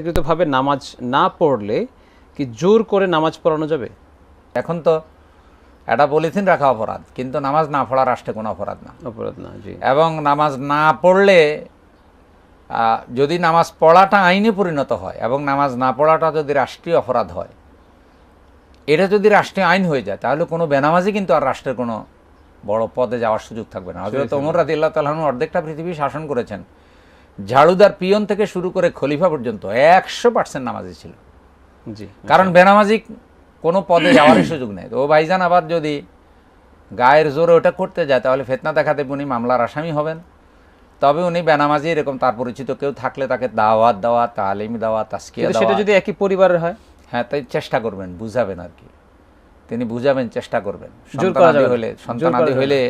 ইচ্ছাকৃতভাবে নামাজ না পড়লে কি জোর করে নামাজ পড়ানো যাবে? এখন তো এটা পলিথিন রাখা অপরাধ, কিন্তু নামাজ না পড়া রাষ্ট্রে কোনো অপরাধ না। অপরাধ না, জি। এবং নামাজ না পড়লে যদি নামাজ পড়াটা আইনে পরিণত হয় এবং নামাজ না পড়াটা যদি রাষ্ট্রীয় অপরাধ হয়, এটা যদি রাষ্ট্রীয় আইন হয়ে যায়, তাহলে কোনো বেনামাজি কিন্তু আর রাষ্ট্রের কোনো বড় পদে যাওয়ার সুযোগ থাকবে না। হযরত ওমর রাদিয়াল্লাহু তাআলা আনহু অর্ধেকটা পৃথিবী শাসন করেছেন, ঝাড়ুদার পিয়ন থেকে শুরু করে খলিফা পর্যন্ত 100% নামাজি ছিল। জি, কারণ বেনামাজি কোনো পদে যাওয়ারই সুযোগ নেই। তো ও ভাইজান আবার যদি গায়ের জোরে ওটা করতে যায়, তাহলে ফিতনা দেখাতে উনি মামলার আসামি হবেন। তবে উনি বেনামাজি এরকম তার পরিচিত কেউ থাকলে তাকে দাওয়াত দেওয়া, তালিম দেওয়া, তাসকিয়া কিন্তু দেওয়া, সেটা যদি একই পরিবারের হয়, হ্যাঁ, তাই চেষ্টা করবেন, বুঝাবেন আর কি। তিনি বুঝাবেন, চেষ্টা করবেন। জোর করা যাবে না। সন্তানাদি হলে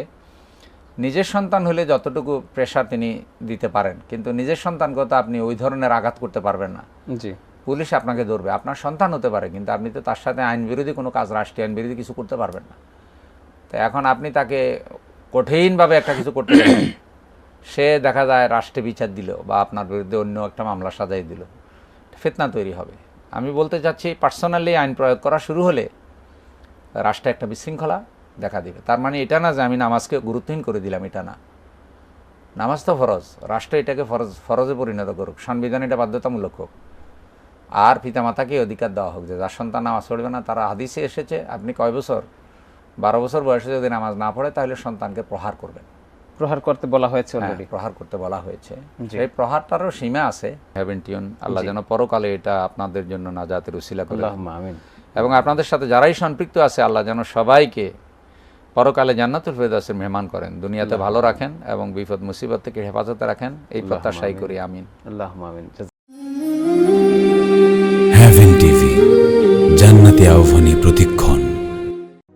নিজের সন্তান হলে যতটুকু প্রেশার তিনি দিতে পারেন, কিন্তু নিজের সন্তানকে তো আপনি ওই ধরনের আঘাত করতে পারবেন না। জি, পুলিশ আপনাকে ধরবে, আপনার সন্তান হতে পারে, কিন্তু আপনি তো তার সাথে আইন বিরোধী কোনো কাজ, রাষ্ট্রীয় আইন বিরোধী কিছু করতে পারবেন না। তো এখন আপনি তাকে কঠিনভাবে একটা কিছু করতে পারেন, সে দেখা যায় রাষ্ট্রে বিচার দিল বা আপনার বিরুদ্ধে অন্য একটা মামলা সাজাই দিল, ফিতনা তৈরি হবে। আমি বলতে চাচ্ছি, পার্সোনালি আইন প্রয়োগ করা শুরু হলে রাষ্ট্রে একটা বিশৃঙ্খলা দেখা দিবে। তার মানে এটা না যে আমি নামাজকে গুরুত্বহীন করে দিলাম, এটা না। নামাজ তো ফরজ, রাষ্ট্র এটাকে ফরজে পরিণত করুক, সংবিধান এটা বাধ্যতামূলক হোক, আর পিতামাতাকে অধিকার দেওয়া হোক যে যার সন্তান নামাজ পড়বে না, তারা হাদিসে এসেছে আপনি কয় বছর, 12 বছর বয়সে যদি নামাজ না পড়ে তাহলে সন্তানকে প্রহার করবেন। প্রহার করতে বলা হয়েছে অলরেডি। প্রহার করতে বলা হয়েছে। সেই প্রহারটারও সীমা আছে। হেভেনটিউন, আল্লাহ যেন পরকালে এটা আপনাদের জন্য নাজাতের উসিলা করে। আল্লাহুম্মা আমিন। এবং আপনাদের সাথে যারাই সম্পৃক্ত আছে, আল্লাহ যেন সবাইকে পরকালে জান্নাতুল ফেরদাউসের মেহমান করেন, দুনিয়াতে ভালো রাখেন এবং বিপদ মুসিবত থেকে হেফাজতে রাখেন, এই প্রত্যাশাই করি। আমিন। আল্লাহুম্মা আমিন। হেভেন টিভি, জান্নাতি আহ্বানে প্রতিক্ষণ।